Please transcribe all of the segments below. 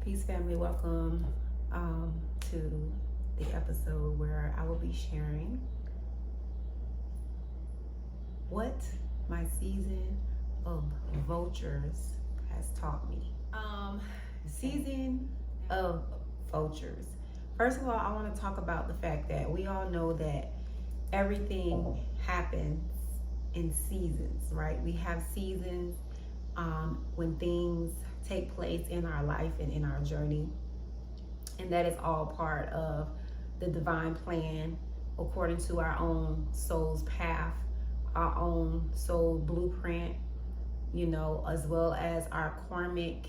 Peace family, welcome to the episode where I will be sharing what my season of vultures has taught me. Season of vultures. First of all, I want to talk about the fact that we all know that everything happens in seasons, right? We have seasons when things take place in our life and in our journey, and that is all part of the divine plan according to our own soul's path, our own soul blueprint, as well as our karmic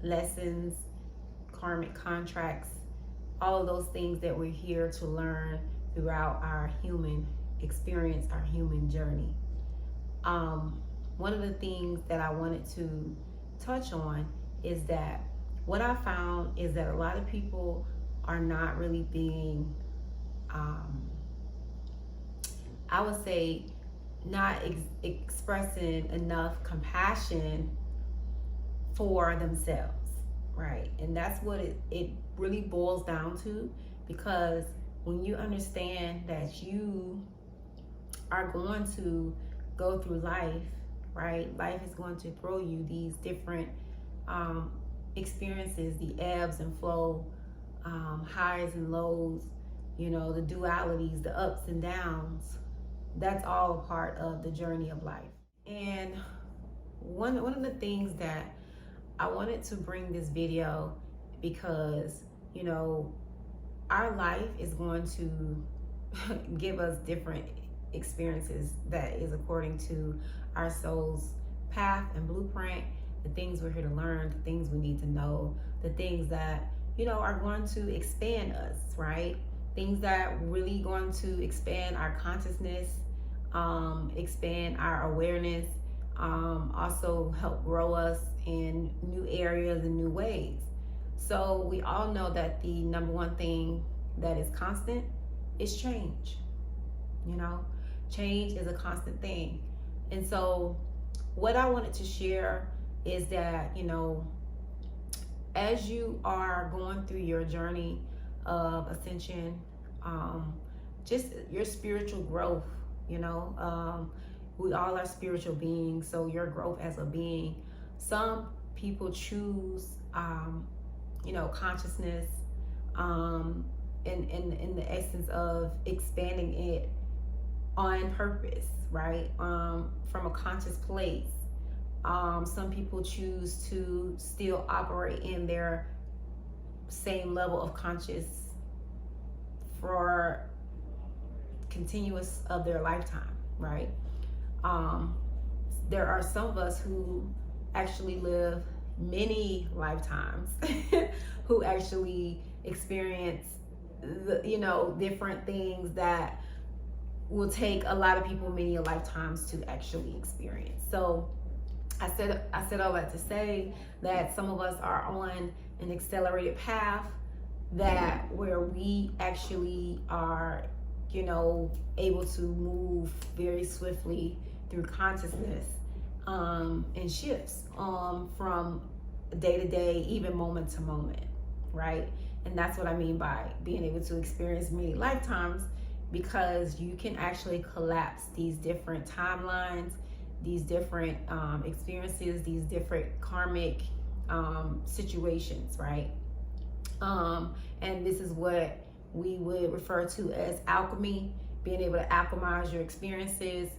lessons, karmic contracts, all of those things that we're here to learn throughout our human experience, our human journey. One of the things that I wanted to touch on is that what I found is that a lot of people are not really being, I would say, not expressing enough compassion for themselves, right? And that's what it really boils down to, because when you understand that you are going to go through life, right? Life is going to throw you these different experiences, the ebbs and flow, highs and lows, the dualities, the ups and downs. That's all a part of the journey of life. And one of the things that I wanted to bring this video, because our life is going to give us different experiences that is according to our soul's path and blueprint, the things we're here to learn, the things we need to know, the things that are going to expand us, right? Things that really going to expand our consciousness, expand our awareness, also help grow us in new areas and new ways. So we all know that the number one thing that is constant is change. Change is a constant thing. And so what I wanted to share is that, as you are going through your journey of ascension, just your spiritual growth, we all are spiritual beings. So your growth as a being, some people choose, consciousness, in the essence of expanding it on purpose, right? From a conscious place. Some people choose to still operate in their same level of conscious for continuous of their lifetime, right? There are some of us who actually live many lifetimes, who actually experience different things that will take a lot of people many lifetimes to actually experience. So I said all that to say that some of us are on an accelerated path, that where we actually are, able to move very swiftly through consciousness, and shifts from day to day, even moment to moment, right? And that's what I mean by being able to experience many lifetimes, because you can actually collapse these different timelines, these different experiences, these different karmic situations, right? And this is what we would refer to as alchemy, being able to alchemize your experiences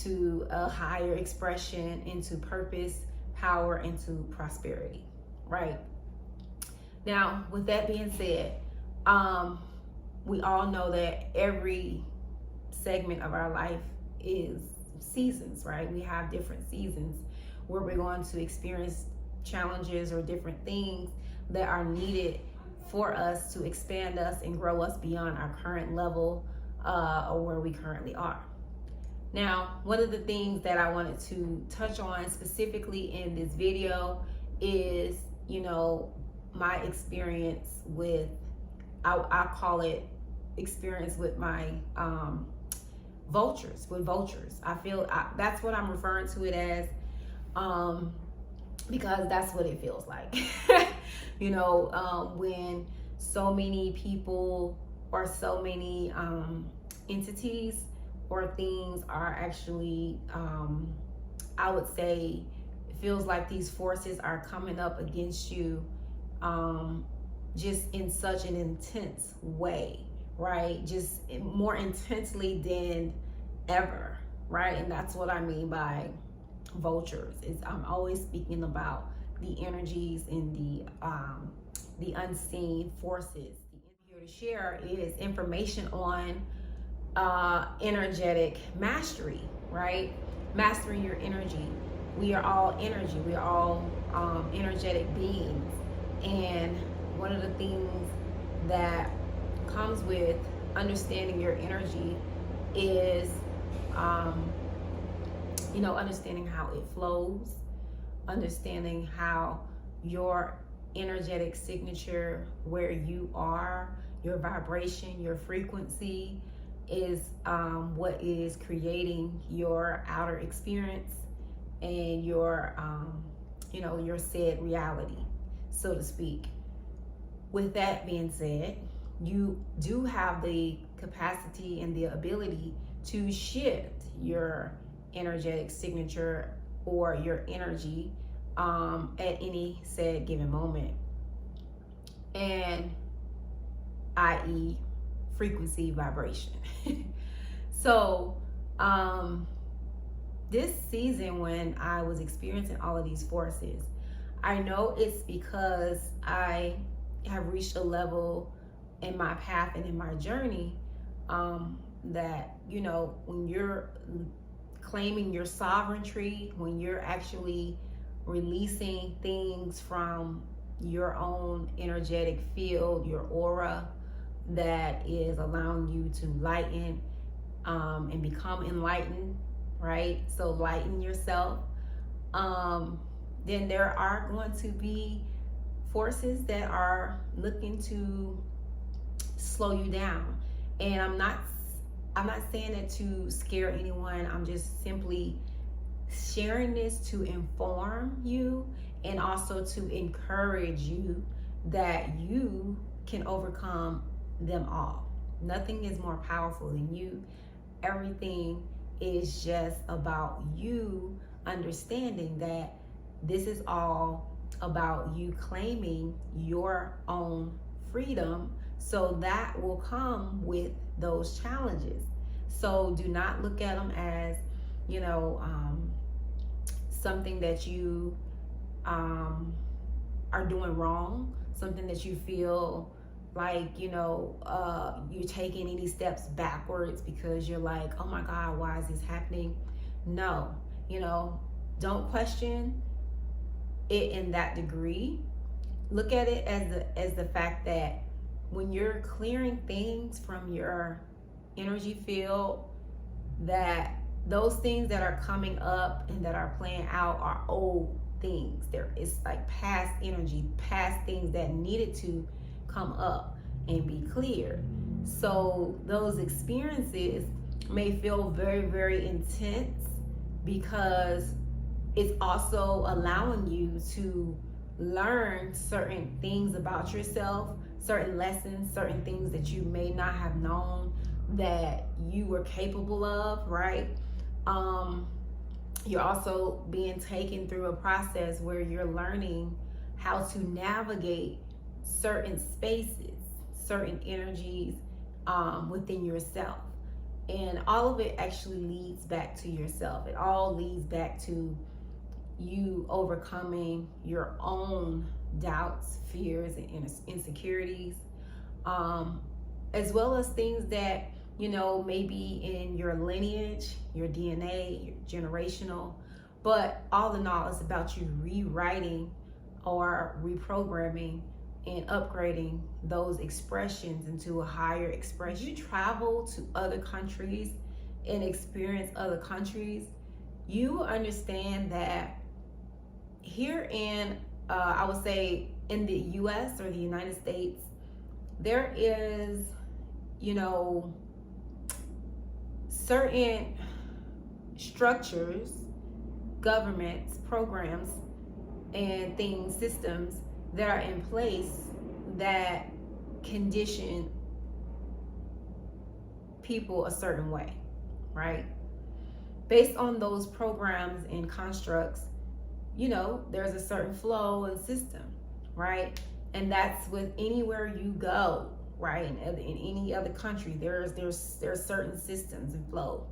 to a higher expression, into purpose, power, into prosperity, right? Now, with that being said, we all know that every segment of our life is seasons, right? We have different seasons where we're going to experience challenges or different things that are needed for us to expand us and grow us beyond our current level, or where we currently are. Now, one of the things that I wanted to touch on specifically in this video is, my experience with, I call it experience with my vultures. I feel that's what I'm referring to it as, because that's what it feels like. When so many people or so many entities or things are actually, I would say, it feels like these forces are coming up against you, just in such an intense way, right? Just more intensely than ever, right? And that's what I mean by vultures. I'm always speaking about the energies and the unseen forces. Here to share is information on energetic mastery, right? Mastering your energy. We are all energy. We are all energetic beings, and one of the things that comes with understanding your energy is understanding how it flows, understanding how your energetic signature, where you are, your vibration, your frequency is what is creating your outer experience and your said reality, so to speak. With that being said, you do have the capacity and the ability to shift your energetic signature or your energy at any said given moment, and i.e. frequency, vibration. So this season, when I was experiencing all of these forces, I know it's because I have reached a level in my path and in my journey that when you're claiming your sovereignty, when you're actually releasing things from your own energetic field, your aura, that is allowing you to lighten and become enlightened, right? So lighten yourself. Then there are going to be forces that are looking to slow you down. And I'm not saying that to scare anyone. I'm just simply sharing this to inform you and also to encourage you that you can overcome them all. Nothing is more powerful than you. Everything is just about you understanding that this is all about you claiming your own freedom. So that will come with those challenges. So do not look at them as, something that you are doing wrong, something that you feel like, you're taking any steps backwards because you're like, oh my God, why is this happening? No, don't question it in that degree. Look at it as the fact that when you're clearing things from your energy field, that those things that are coming up and that are playing out are old things. It's like past energy, past things that needed to come up and be cleared. So those experiences may feel very, very intense because it's also allowing you to learn certain things about yourself, certain lessons, certain things that you may not have known that you were capable of, right? You're also being taken through a process where you're learning how to navigate certain spaces, certain energies within yourself. And all of it actually leads back to yourself. It all leads back to you overcoming your own doubts, fears, and insecurities, as well as things that maybe in your lineage, your DNA, your generational. But all in all, it's about you rewriting or reprogramming and upgrading those expressions into a higher expression. You travel to other countries and experience other countries, you understand that here in, I would say, in the US or the United States, there is, certain structures, governments, programs, and things, systems that are in place that condition people a certain way, right? Based on those programs and constructs, there's a certain flow and system, right? And that's with anywhere you go, right? In any other country, there's certain systems and flow.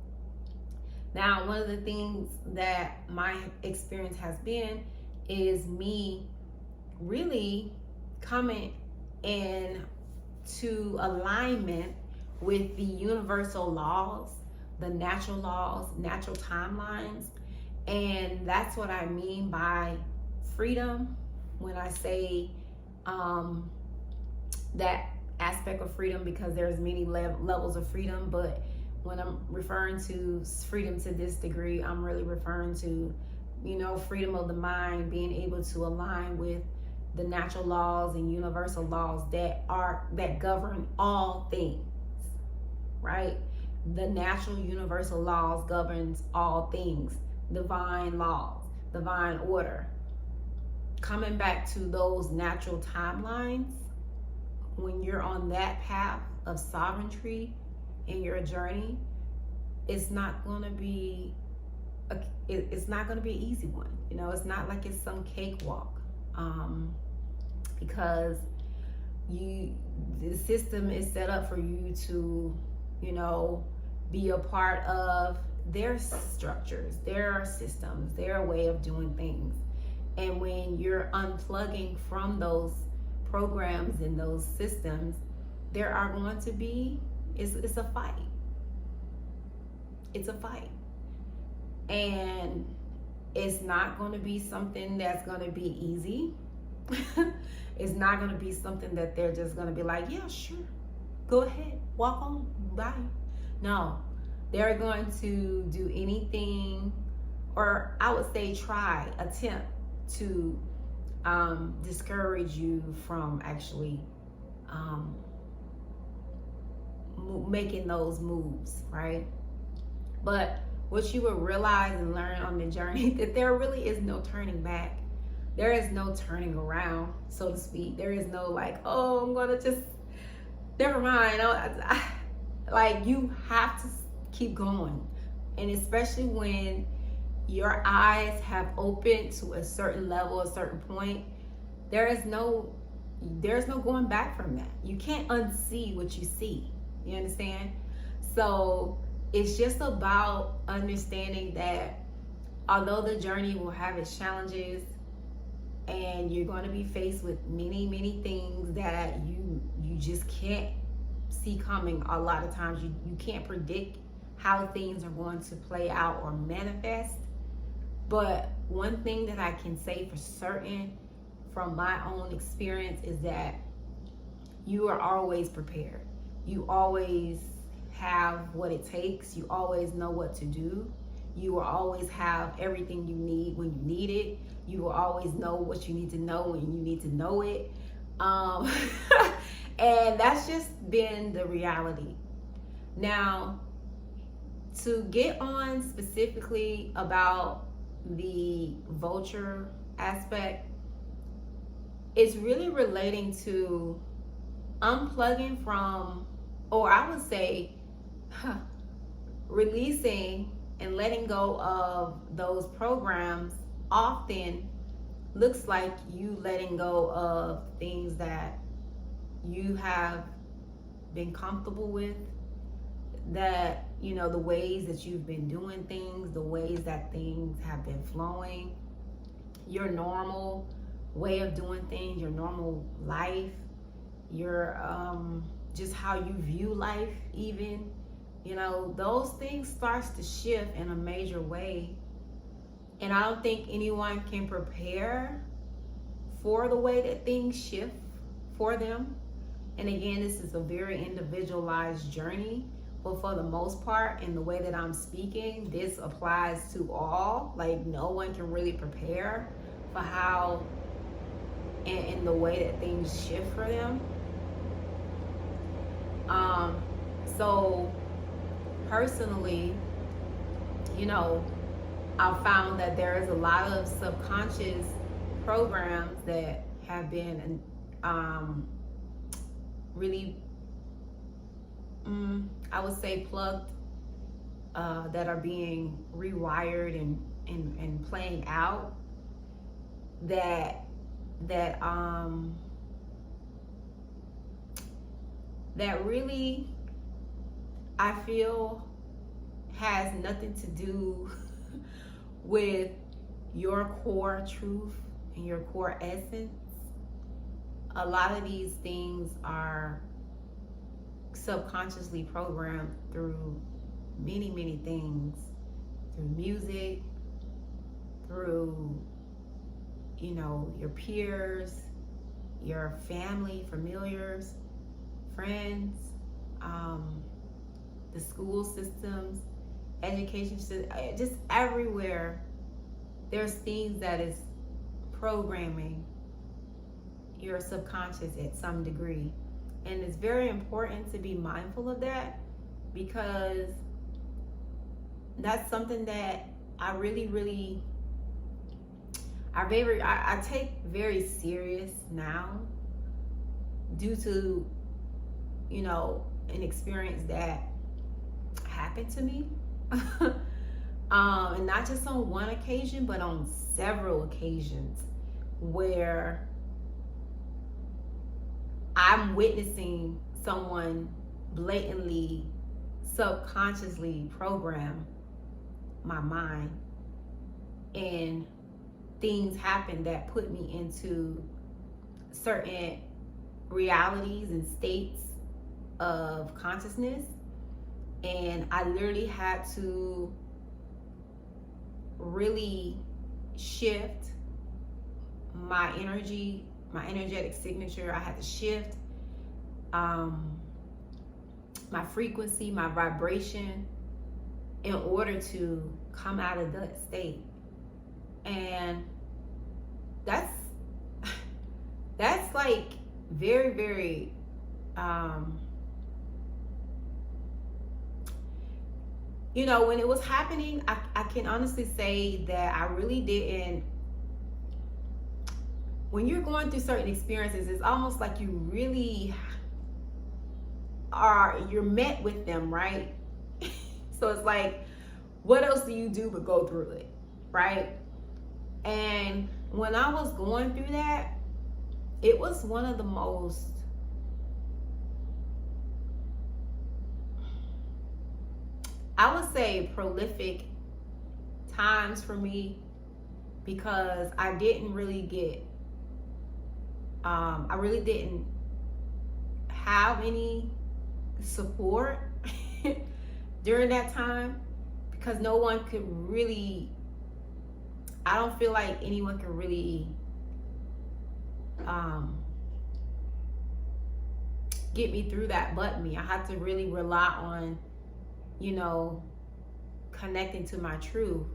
Now, one of the things that my experience has been is me really coming into alignment with the universal laws, the natural laws, natural timelines. And that's what I mean by freedom when I say that aspect of freedom, because there's many levels of freedom. But when I'm referring to freedom to this degree, I'm really referring to, freedom of the mind, being able to align with the natural laws and universal laws that govern all things, right? The natural universal laws governs all things, divine laws, divine order. Coming back to those natural timelines, when you're on that path of sovereignty in your journey, it's not going to be an easy one. It's not like it's some cakewalk, because the system is set up for you to be a part of their structures, their systems, their way of doing things. And when you're unplugging from those programs and those systems, there are going to be, it's a fight. It's a fight. And it's not going to be something that's going to be easy. It's not going to be something that they're just going to be like, yeah, sure, go ahead, walk on, bye. No, they're going to do anything, or I would say attempt to discourage you from actually making those moves, right? But what you will realize and learn on the journey, that there really is no turning back. There is no turning around, so to speak. There is no like, oh, I'm gonna just, never mind. Like, you have to keep going. And especially when your eyes have opened to a certain level, a certain point, there's no going back from that. You can't unsee what you see. You understand? So it's just about understanding that although the journey will have its challenges, and you're going to be faced with many, many things that you just can't see coming. A lot of times you can't predict how things are going to play out or manifest. But one thing that I can say for certain from my own experience is that you are always prepared. You always have what it takes. You always know what to do. You will always have everything you need when you need it. You will always know what you need to know when you need to know it. And that's just been the reality. Now, to get on specifically about the vulture aspect, it's really relating to unplugging from, or I would say, releasing and letting go of those programs often looks like you letting go of things that you have been comfortable with, that the ways that you've been doing things, the ways that things have been flowing, your normal way of doing things, your normal life, your just how you view life, even those things starts to shift in a major way. And I don't think anyone can prepare for the way that things shift for them. And again, this is a very individualized journey, but for the most part, in the way that I'm speaking, this applies to all. Like, no one can really prepare for how and in the way that things shift for them. So personally, I've found that there is a lot of subconscious programs that have been really, I would say, plugged, that are being rewired and playing out, that that that really, I feel, has nothing to do with your core truth and your core essence. A lot of these things are subconsciously programmed through many things, through music, through, you know, your peers, your family, familiars, friends, the school systems, education system, just everywhere. There's things that is programming your subconscious at some degree. And it's very important to be mindful of that, because that's something that I really I take very serious now, due to, you know, an experience that happened to me. And not just on one occasion, but on several occasions, where I'm witnessing someone blatantly, subconsciously program my mind, and things happen that put me into certain realities and states of consciousness, and I literally had to really shift my energy, my energetic signature. I had to shift my frequency, my vibration, in order to come out of that state. And that's like very you know, when it was happening, I can honestly say that I really didn't. When you're going through certain experiences, it's almost like you really you're met with them, right? So it's like, what else do you do but go through it, right? And when I was going through that, it was one of the most, I would say, prolific times for me, because I didn't really get, I really didn't have any support during that time, because no one could really, I don't feel like anyone could really get me through that but me. I had to really rely on, you know, connecting to my truth,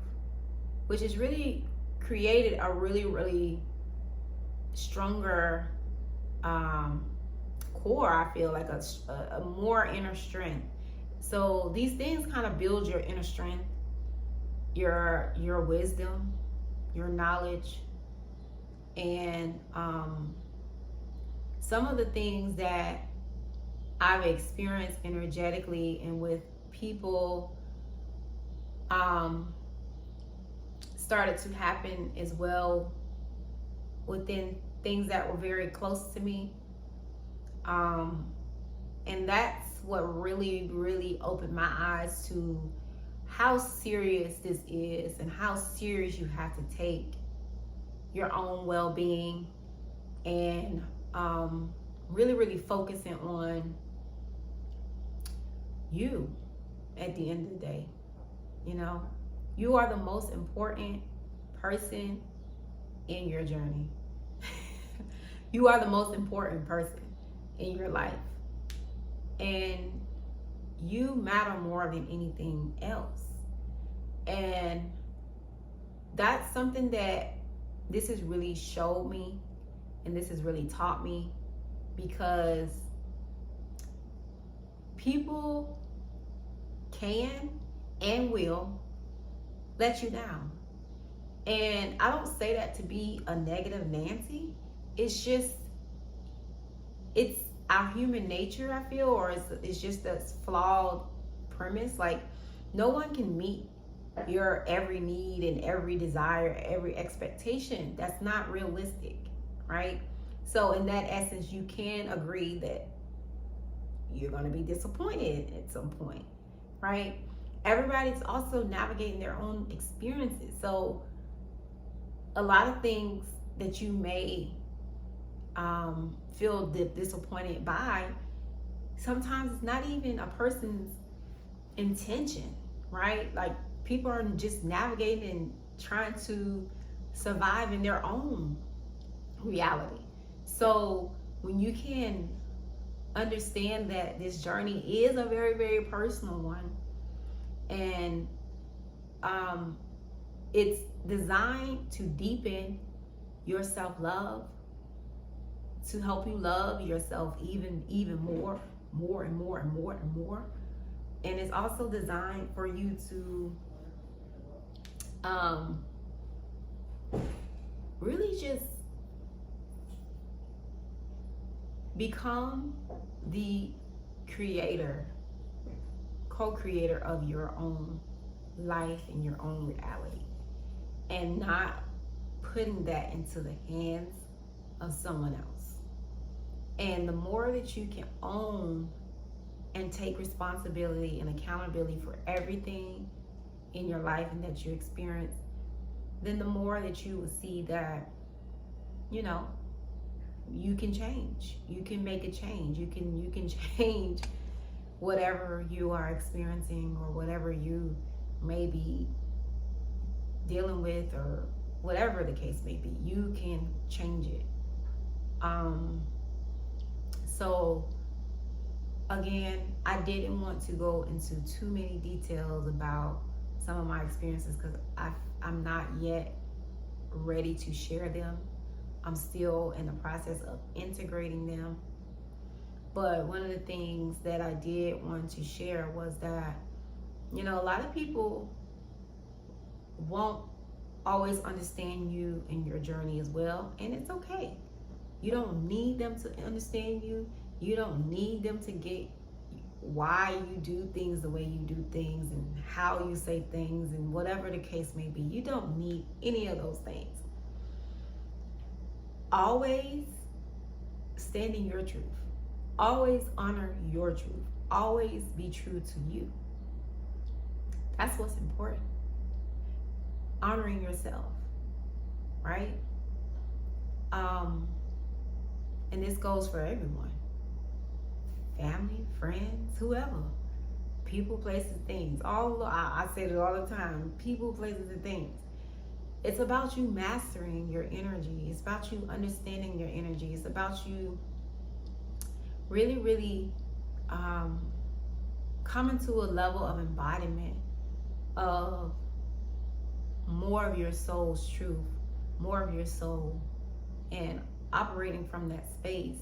which has really created a really stronger core. I feel like a more inner strength. So these things kind of build your inner strength, your wisdom, your knowledge, and some of the things that I've experienced energetically and with people started to happen as well within things that were very close to me, and that's what really opened my eyes to how serious this is, and how serious you have to take your own well-being, and really focusing on you at the end of the day. You know, you are the most important person in your journey. You are the most important person in your life, and you matter more than anything else. And that's something that this has really showed me, and this has really taught me, because people can and will let you down. And I don't say that to be a negative Nancy, it's just, it's our human nature, I feel, or it's just a flawed premise. Like, no one can meet your every need and every desire, every expectation. That's not realistic, right? So in that essence, you can agree that you're going to be disappointed at some point, right? Everybody's also navigating their own experiences. So a lot of things that you may feel disappointed by, sometimes it's not even a person's intention, right? Like, people are just navigating and trying to survive in their own reality. So when you can understand that this journey is a very, very personal one, and it's designed to deepen your self-love, to help you love yourself even more and more and more and more. And it's also designed for you to really just become the creator, co-creator of your own life and your own reality, and not putting that into the hands of someone else. And the more that you can own and take responsibility and accountability for everything in your life and that you experience, then the more that you will see that, you know, you can change. You can make a change. You can change whatever you are experiencing, or whatever you may be dealing with, or whatever the case may be. You can change it. So again, I didn't want to go into too many details about some of my experiences, because I'm not yet ready to share them. I'm still in the process of integrating them. But one of the things that I did want to share was that, you know, a lot of people won't always understand you and your journey as well, and it's okay. You don't need them to understand you. You don't need them to get why you do things the way you do things, and how you say things, and whatever the case may be. You don't need any of those things. Always stand in your truth. Always honor your truth. Always be true to you. That's what's important. Honoring yourself, right? And this goes for everyone. Family, friends, whoever. People, places, things. I say it all the time. People, places, and things. It's about you mastering your energy. It's about you understanding your energy. It's about you really, really coming to a level of embodiment of more of your soul's truth, more of your soul, and operating from that space.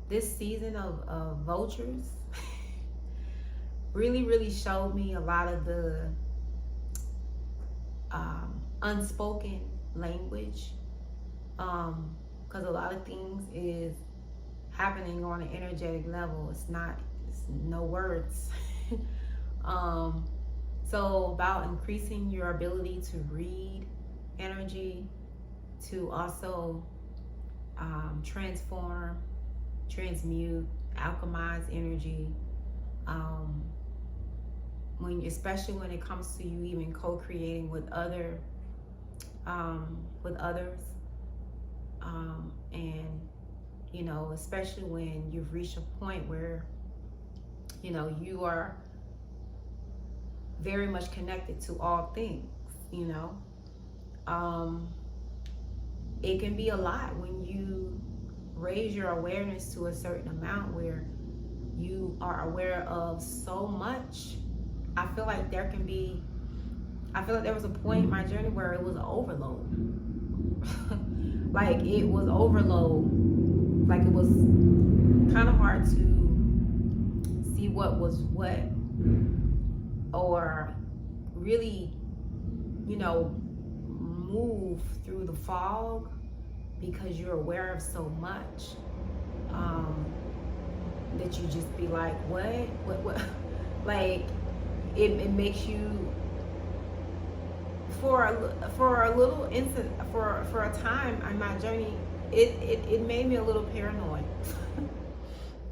This season of vultures really, really showed me a lot of the unspoken language, because a lot of things is happening on an energetic level. It's no words. So about increasing your ability to read energy, to also transform, transmute, alchemize energy, especially when it comes to you even co-creating with others, and you know, especially when you've reached a point where, you know, you are very much connected to all things, you know. It can be a lot when you raise your awareness to a certain amount where you are aware of so much. I feel like there was a point in my journey where it was an overload. Like, it was overload. Like, it was kind of hard to see what was what, or really, you know, move through the fog because you're aware of so much, that you just be like, what? Like, it makes you, for a little instant, for a time on my journey, it made me a little paranoid.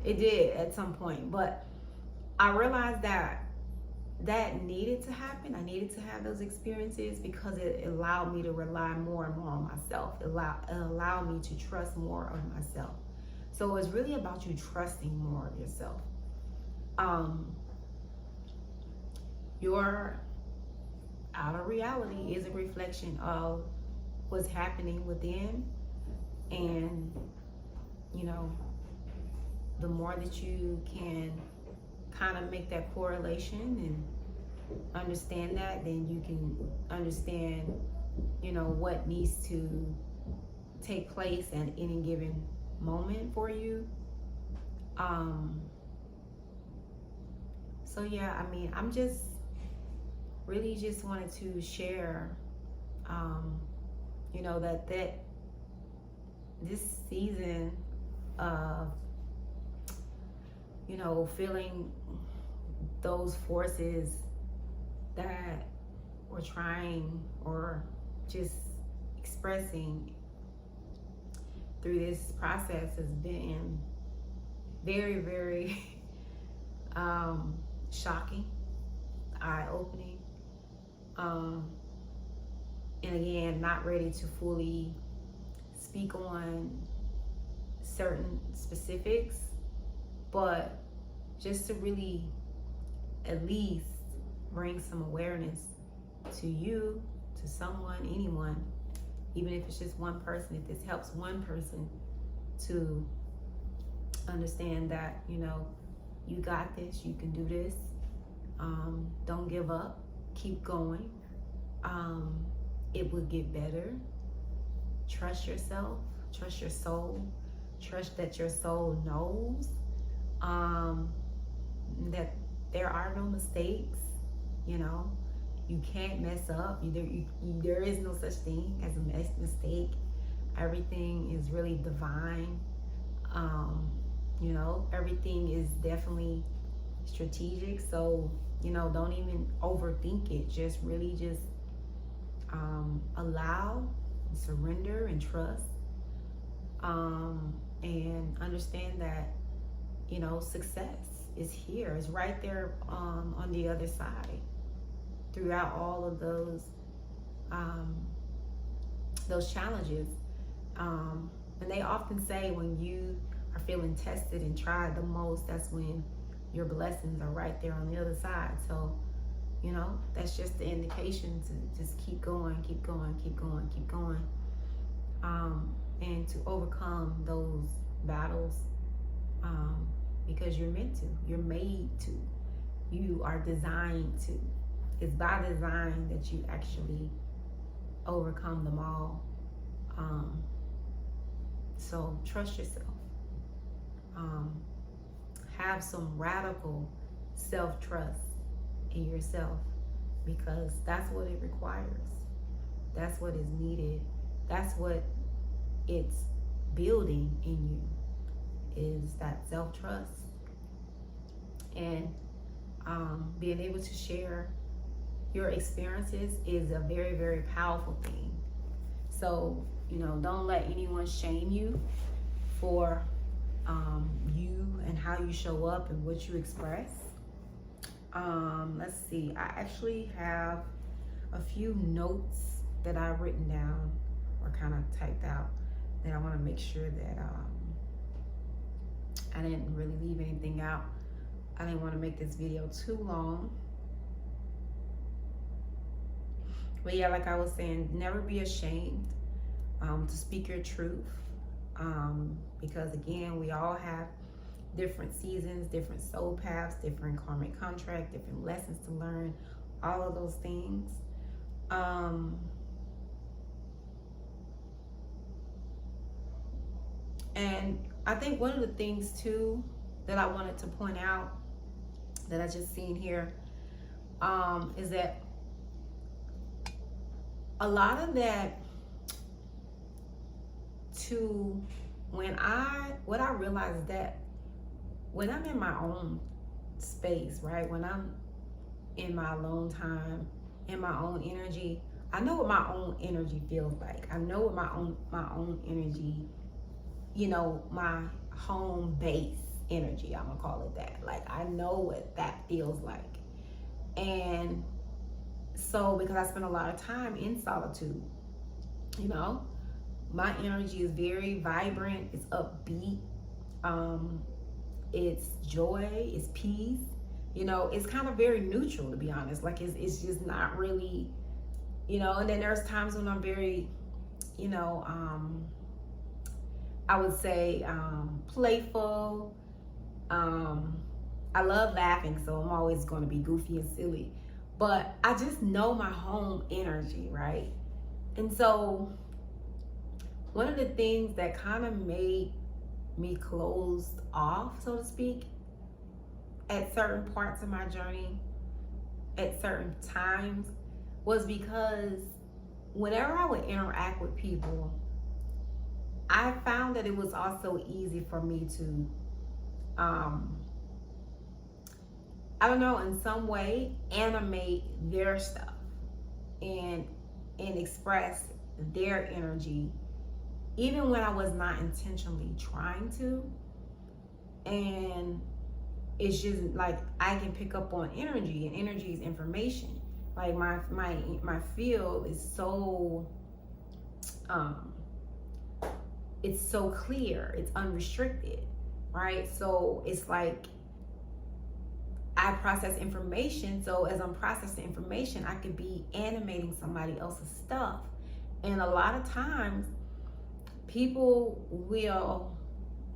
It did at some point, but I realized that needed to happen. I needed to have those experiences because it allowed me to rely more and more on myself. It allowed me to trust more of myself. So it's really about you trusting more of yourself. Your outer reality is a reflection of what's happening within, and the more that you can kind of make that correlation and understand that, then you can understand what needs to take place at any given moment for you. So yeah, I mean, I'm just really just wanted to share that this season of feeling those forces that we're trying or just expressing through this process has been very, very shocking, eye-opening, and again, not ready to fully speak on certain specifics, but just to really at least bring some awareness to you, to someone, anyone, even if it's just one person, if this helps one person to understand that, you got this, you can do this. Don't give up, keep going. It will get better. Trust yourself, trust your soul, trust that your soul knows that there are no mistakes. You can't mess up. There is no such thing as a mistake. Everything is really divine. Everything is definitely strategic. So, don't even overthink it. Just really just allow, surrender, and trust. And understand that, success is here. It's right there on the other side. Throughout all of those challenges. And they often say when you are feeling tested and tried the most, that's when your blessings are right there on the other side. So, that's just the indication to just keep going, keep going, keep going, keep going. And to overcome those battles, because you're meant to, you're made to, you are designed to. It's by design that you actually overcome them all. So trust yourself. Have some radical self-trust in yourself, because that's what it requires. That's what is needed. That's what it's building in you, is that self-trust. And being able to share your experiences is a very, very powerful thing. So, don't let anyone shame you for you and how you show up and what you express. Let's see, I actually have a few notes that I've written down or kind of typed out that I want to make sure that I didn't really leave anything out. I didn't want to make this video too long. But yeah, like I was saying, never be ashamed to speak your truth. Because again, we all have different seasons, different soul paths, different karmic contract, different lessons to learn, all of those things. And I think one of the things too that I wanted to point out that I just seen here is that a lot of that to what I realize is that when I'm in my own space, right? When I'm in my alone time, in my own energy, I know what my own energy feels like. I know what my own energy, my home base energy, I'm gonna call it that. Like, I know what that feels like. And so because I spend a lot of time in solitude, my energy is very vibrant, it's upbeat, it's joy, it's peace. It's kind of very neutral, to be honest. Like, it's just not really, and then there's times when I'm very, I would say playful. I love laughing, so I'm always going to be goofy and silly. But I just know my home energy, right? And so one of the things that kind of made me closed off, so to speak, at certain parts of my journey, at certain times, was because whenever I would interact with people, I found that it was also easy for me to, I don't know, in some way, animate their stuff and express their energy, even when I was not intentionally trying to. And it's just like I can pick up on energy, and energy is information. Like my field is so it's so clear, it's unrestricted, right? So it's like I process information. So as I'm processing information, I could be animating somebody else's stuff. And a lot of times people will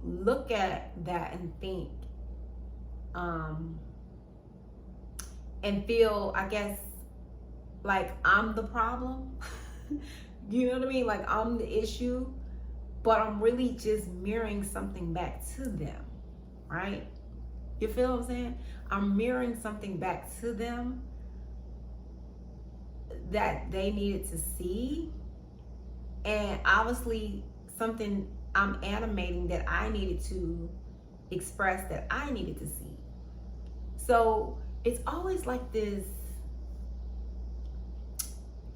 look at that and think, and feel, I guess, like I'm the problem. You know what I mean? Like I'm the issue, but I'm really just mirroring something back to them, right? You feel what I'm saying? I'm mirroring something back to them that they needed to see. And obviously something I'm animating that I needed to express, that I needed to see. So it's always like this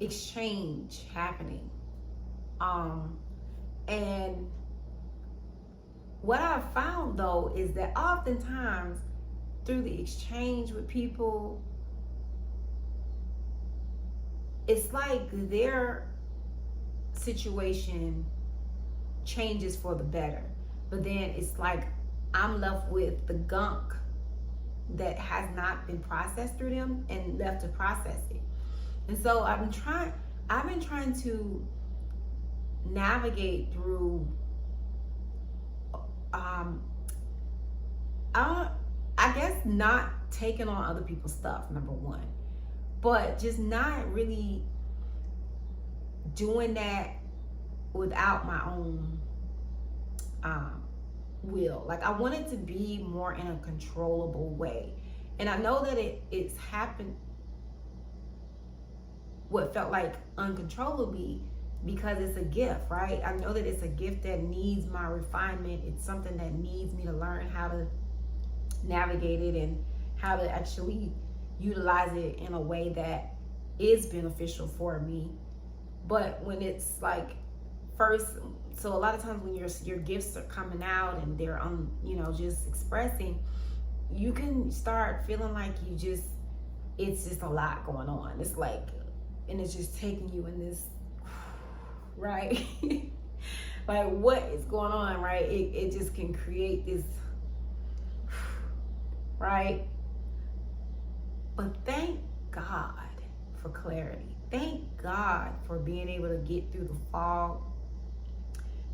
exchange happening. And what I've found though is that oftentimes through the exchange with people, it's like their situation changes for the better. But then it's like I'm left with the gunk that has not been processed through them and left to process it. And so I've been trying to navigate through I guess not taking on other people's stuff, number one, but just not really doing that without my own will. Like I want it to be more in a controllable way. And I know that it's happened what felt like uncontrollably because it's a gift, right? I know that it's a gift that needs my refinement. It's something that needs me to learn how to navigate it and how to actually utilize it in a way that is beneficial for me. But when it's like so a lot of times when your gifts are coming out and they're just expressing, you can start feeling like it's just a lot going on. It's like, and it's just taking you in this, right? Like what is going on, right? It just can create this, right? But thank God for clarity. Thank God for being able to get through the fog,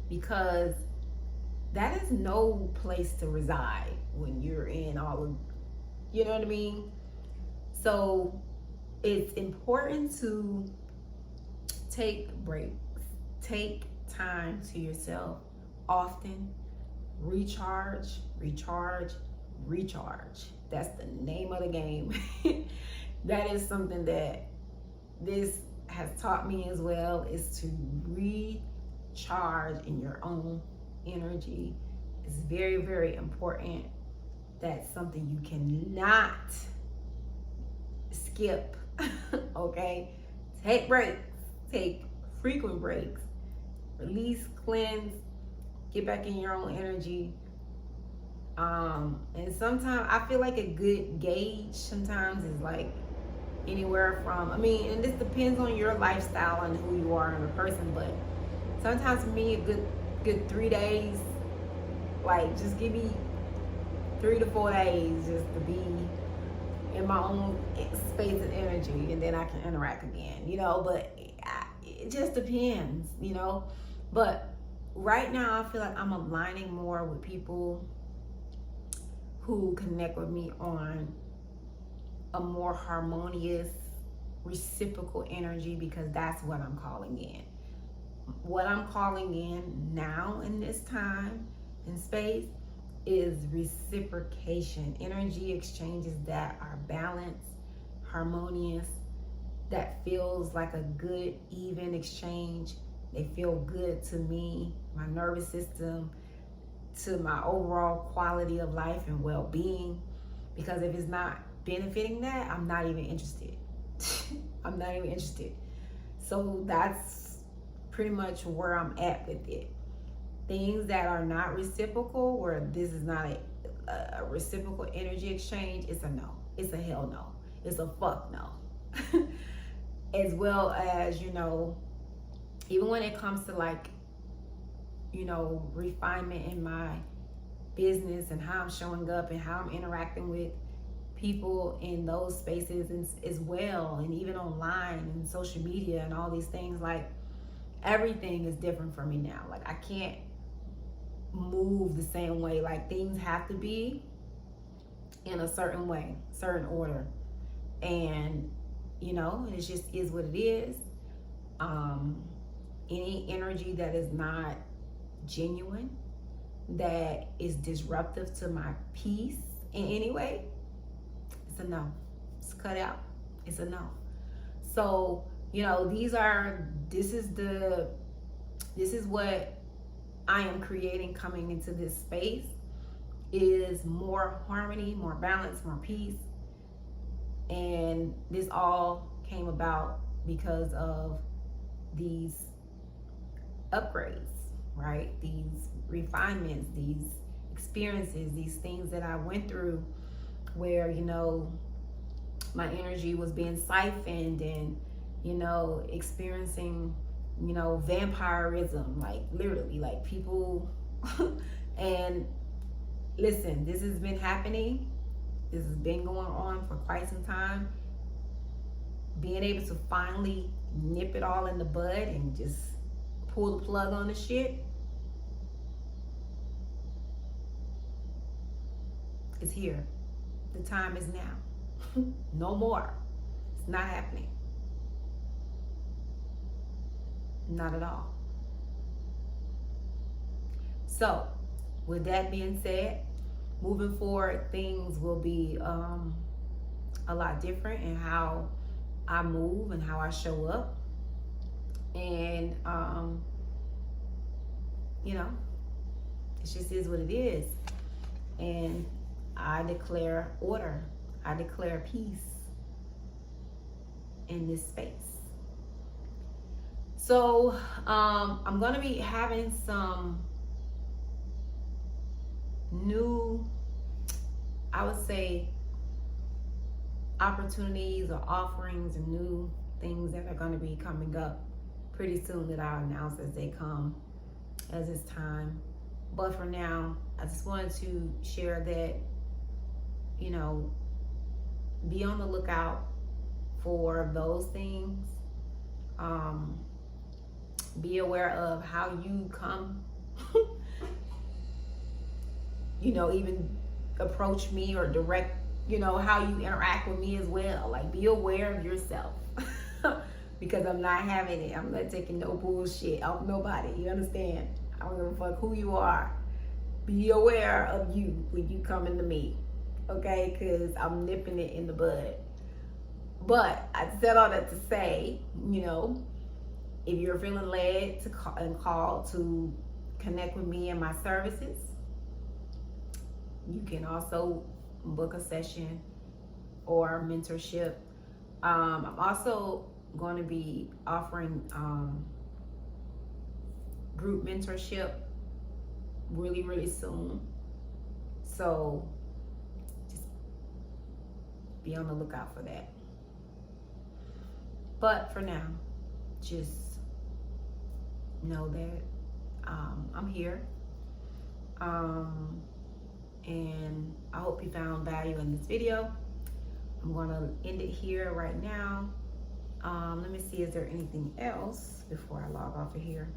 because that is no place to reside when you're in all of, you know what I mean? So it's important to take breaks, take time to yourself often, recharge. That's the name of the game. That is something that this has taught me as well is to recharge in your own energy. It's very, very important. That's something you cannot skip. Okay? Take breaks. Take frequent breaks. Release, cleanse, get back in your own energy. And sometimes I feel like a good gauge sometimes is like anywhere from, I mean, and this depends on your lifestyle and who you are and a person, but sometimes for me, a good 3 days, like just give me 3 to 4 days just to be in my own space and energy, and then I can interact again, you know, but it just depends, you know. But right now I feel like I'm aligning more with people who connect with me on a more harmonious, reciprocal energy, because that's what I'm calling in. What I'm calling in now in this time and space is reciprocation, energy exchanges that are balanced, harmonious, that feels like a good, even exchange. They feel good to me, my nervous system, to my overall quality of life and well-being. Because if it's not benefiting that, I'm not even interested. I'm not even interested. So that's pretty much where I'm at with it. Things that are not reciprocal, where this is not a reciprocal energy exchange, it's a no. It's a hell no. It's a fuck no. As well as, you know, even when it comes to like, you know, refinement in my business and how I'm showing up and how I'm interacting with people in those spaces as well, and even online and social media and all these things, like everything is different for me now. Like I can't move the same way. Like things have to be in a certain way, certain order, and you know, it just is what it is. Any energy that is not genuine, that is disruptive to my peace in any way, it's a no. It's cut out. It's a no. So, you know, this is what I am creating coming into this space, is more harmony, more balance, more peace. And this all came about because of these upgrades, right? These refinements, these experiences, these things that I went through where, you know, my energy was being siphoned and, you know, experiencing, you know, vampirism, like literally, like people. And listen, this has been happening. This has been going on for quite some time. Being able to finally nip it all in the bud and just pull the plug on the shit, it's here. The time is now. No more. It's not happening. Not at all. So, with that being said, moving forward, things will be a lot different in how I move and how I show up. And, you know, it just is what it is. And I declare order. I declare peace in this space. So I'm going to be having some new, I would say, opportunities or offerings and new things that are going to be coming up pretty soon that I'll announce as they come, as it's time. But for now, I just wanted to share that, you know, be on the lookout for those things. Be aware of how you come, you know, even approach me or direct, you know, how you interact with me as well. Like, be aware of yourself. Because I'm not having it. I'm not taking no bullshit off nobody. You understand? I don't give a fuck who you are. Be aware of you when you come into me. Okay? Because I'm nipping it in the bud. But I said all that to say, you know, if you're feeling led to call and call to connect with me and my services, you can also book a session or mentorship. I'm also going to be offering group mentorship really, really soon. So just be on the lookout for that. But for now, just know that I'm here. And I hope you found value in this video. I'm going to end it here right now. Let me see, is there anything else before I log off of here?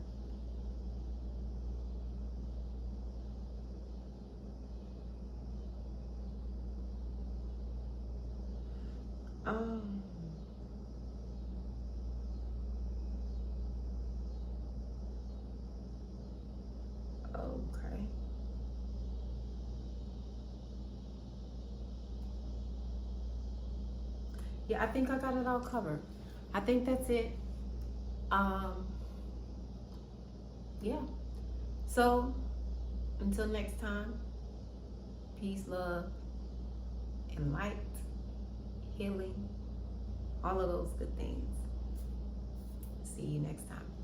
Okay. Yeah, I think I got it all covered. I think that's it. Yeah. So until next time, peace, love, and light, healing, all of those good things. See you next time.